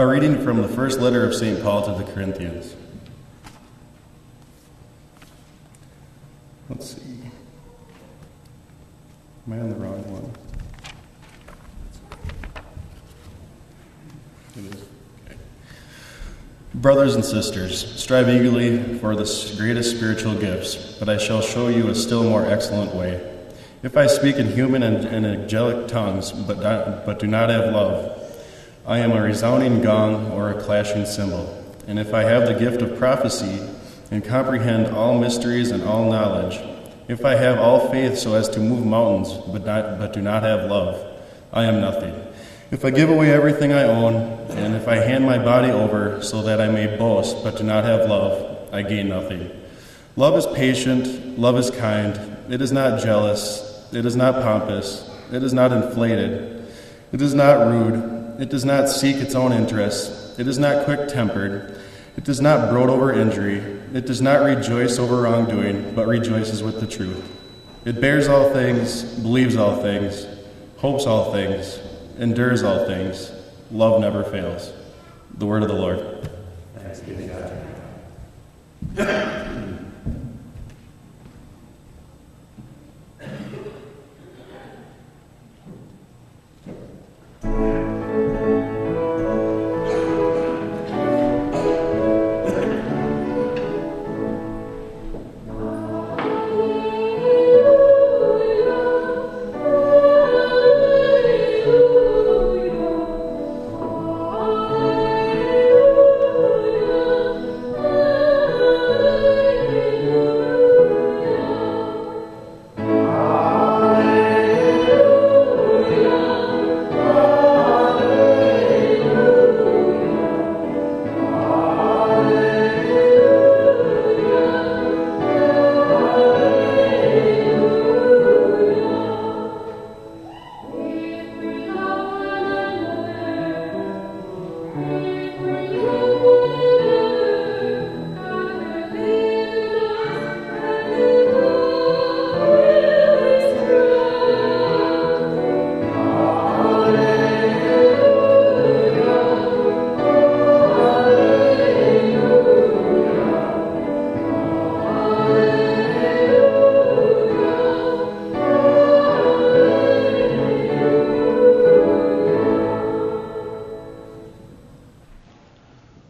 A reading from the first letter of St. Paul to the Corinthians. Let's see. Am I on the wrong one? It is. Okay. Brothers and sisters, strive eagerly for the greatest spiritual gifts, but I shall show you a still more excellent way. If I speak in human and angelic tongues, but do not have love, I am a resounding gong or a clashing cymbal. And if I have the gift of prophecy and comprehend all mysteries and all knowledge, if I have all faith so as to move mountains, but do not have love, I am nothing. If I give away everything I own, and if I hand my body over so that I may boast, but do not have love, I gain nothing. Love is patient, love is kind, it is not jealous, it is not pompous, it is not inflated, it is not rude, it does not seek its own interests, it is not quick-tempered, it does not brood over injury, it does not rejoice over wrongdoing, but rejoices with the truth. It bears all things, believes all things, hopes all things, endures all things. Love never fails. The word of the Lord. Thanks be to God.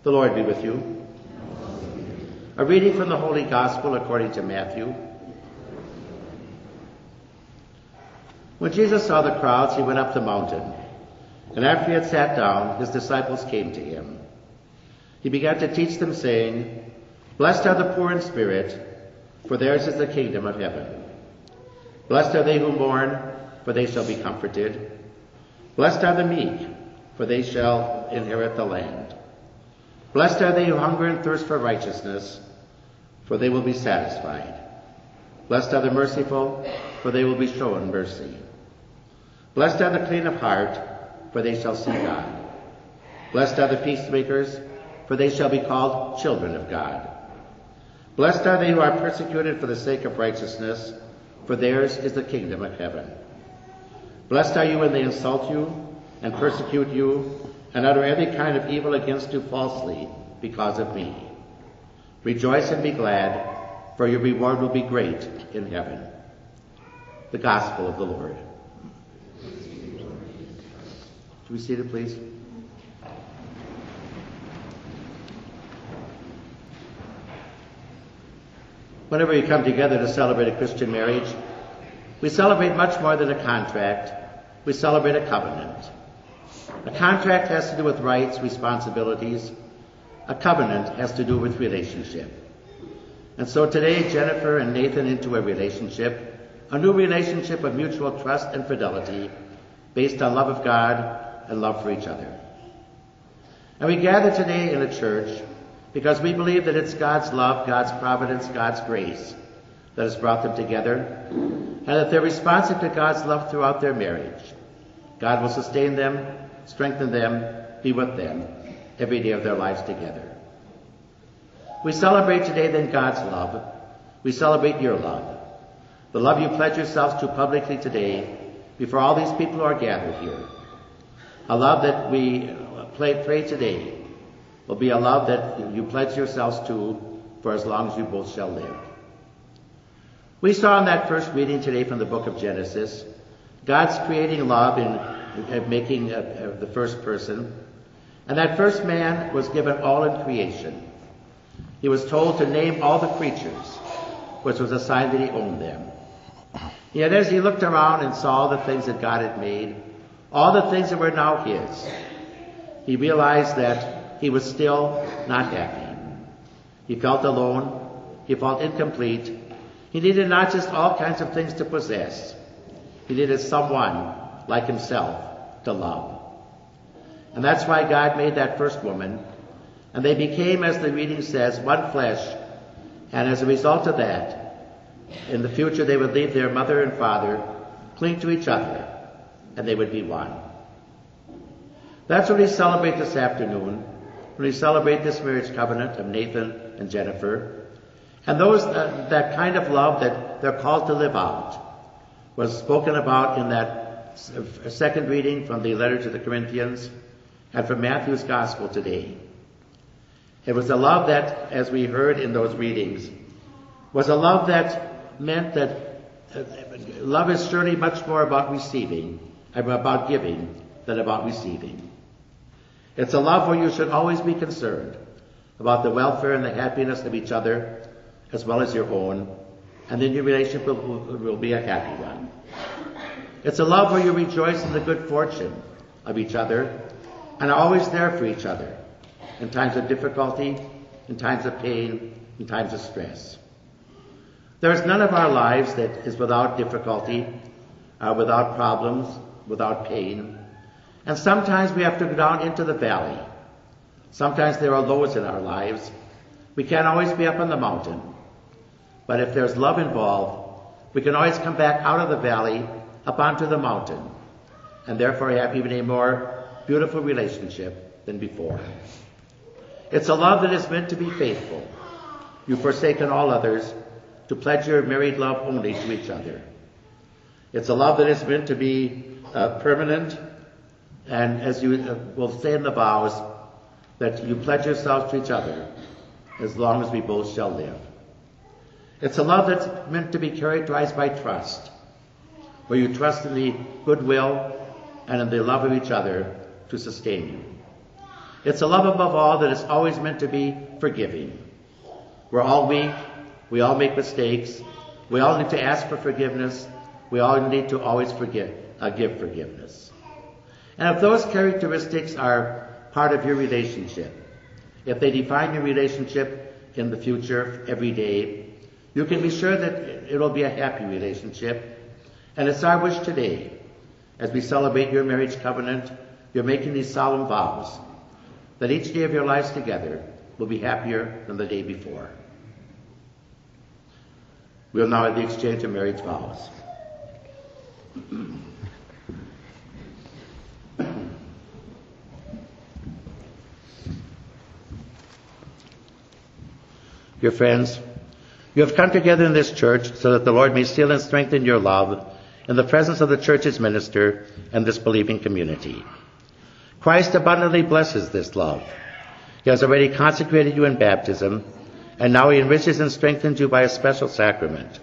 The Lord be with you. A reading from the Holy Gospel according to Matthew. When Jesus saw the crowds, he went up the mountain, and after he had sat down, his disciples came to him. He began to teach them, saying, "Blessed are the poor in spirit, for theirs is the kingdom of heaven. Blessed are they who mourn, for they shall be comforted. Blessed are the meek, for they shall inherit the land. Blessed are they who hunger and thirst for righteousness, for they will be satisfied. Blessed are the merciful, for they will be shown mercy. Blessed are the clean of heart, for they shall see God. Blessed are the peacemakers, for they shall be called children of God. Blessed are they who are persecuted for the sake of righteousness, for theirs is the kingdom of heaven. Blessed are you when they insult you and persecute you and utter every kind of evil against you falsely because of me. Rejoice and be glad, for your reward will be great in heaven." The Gospel of the Lord. To be seated, please. Whenever we come together to celebrate a Christian marriage, we celebrate much more than a contract. We celebrate a covenant. A contract has to do with rights, responsibilities. A covenant has to do with relationship. And so today, Jennifer and Nathan into a new relationship of mutual trust and fidelity based on love of God and love for each other. And we gather today in a church because we believe that it's God's love, God's providence, God's grace that has brought them together, and that they're responsive to God's love throughout their marriage. God will sustain them, strengthen them, be with them every day of their lives together. We celebrate today then God's love. We celebrate your love. The love you pledge yourselves to publicly today before all these people who are gathered here. A love that we pray today will be a love that you pledge yourselves to for as long as you both shall live. We saw in that first reading today from the book of Genesis, God's creating love in making the first person. And that first man was given all in creation. He was told to name all the creatures, which was a sign that he owned them. Yet as he looked around and saw the things that God had made, all the things that were now his, he realized that he was still not happy. He felt alone. He felt incomplete. He needed not just all kinds of things to possess. He needed someone like himself to love. And that's why God made that first woman. And they became, as the reading says, one flesh. And as a result of that, in the future they would leave their mother and father, cling to each other, and they would be one. That's what we celebrate this afternoon, when we celebrate this marriage covenant of Nathan and Jennifer. And those that kind of love that they're called to live out was spoken about in that second reading from the letter to the Corinthians and from Matthew's gospel today. It was a love that, as we heard in those readings, was a love that meant that love is surely much more about about giving than about receiving. It's a love where you should always be concerned about the welfare and the happiness of each other as well as your own, and then your relationship will be a happy one. It's a love where you rejoice in the good fortune of each other and are always there for each other in times of difficulty, in times of pain, in times of stress. There is none of our lives that is without difficulty, without problems, without pain. And sometimes we have to go down into the valley. Sometimes there are lows in our lives. We can't always be up on the mountain. But if there's love involved, we can always come back out of the valley up onto the mountain, and therefore have even a more beautiful relationship than before. It's a love that is meant to be faithful. You've forsaken all others to pledge your married love only to each other. It's a love that is meant to be permanent, and as you will say in the vows, that you pledge yourselves to each other as long as we both shall live. It's a love that's meant to be characterized by trust, where you trust in the goodwill and in the love of each other to sustain you. It's a love above all that is always meant to be forgiving. We're all weak. We all make mistakes. We all need to ask for forgiveness. We all need to always give forgiveness. And if those characteristics are part of your relationship, if they define your relationship in the future every day, you can be sure that it will be a happy relationship. And it's our wish today, as we celebrate your marriage covenant, you're making these solemn vows, that each day of your lives together will be happier than the day before. We'll now have the exchange of marriage vows. Dear friends, you have come together in this church so that the Lord may seal and strengthen your love in the presence of the church's minister and this believing community. Christ abundantly blesses this love. He has already consecrated you in baptism, and now he enriches and strengthens you by a special sacrament,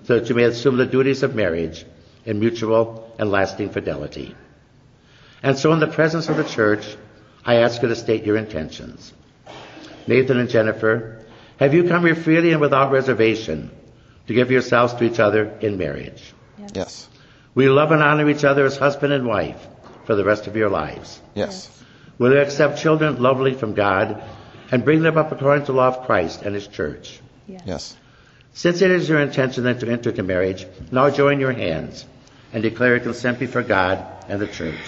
so that you may assume the duties of marriage in mutual and lasting fidelity. And so in the presence of the church, I ask you to state your intentions. Nathan and Jennifer, have you come here freely and without reservation to give yourselves to each other in marriage? Yes. Will you love and honor each other as husband and wife for the rest of your lives? Yes. Will you accept children lovely from God and bring them up according to the law of Christ and his church? Yes. Since it is your intention then to enter into marriage, now join your hands and declare your consent before God and the church.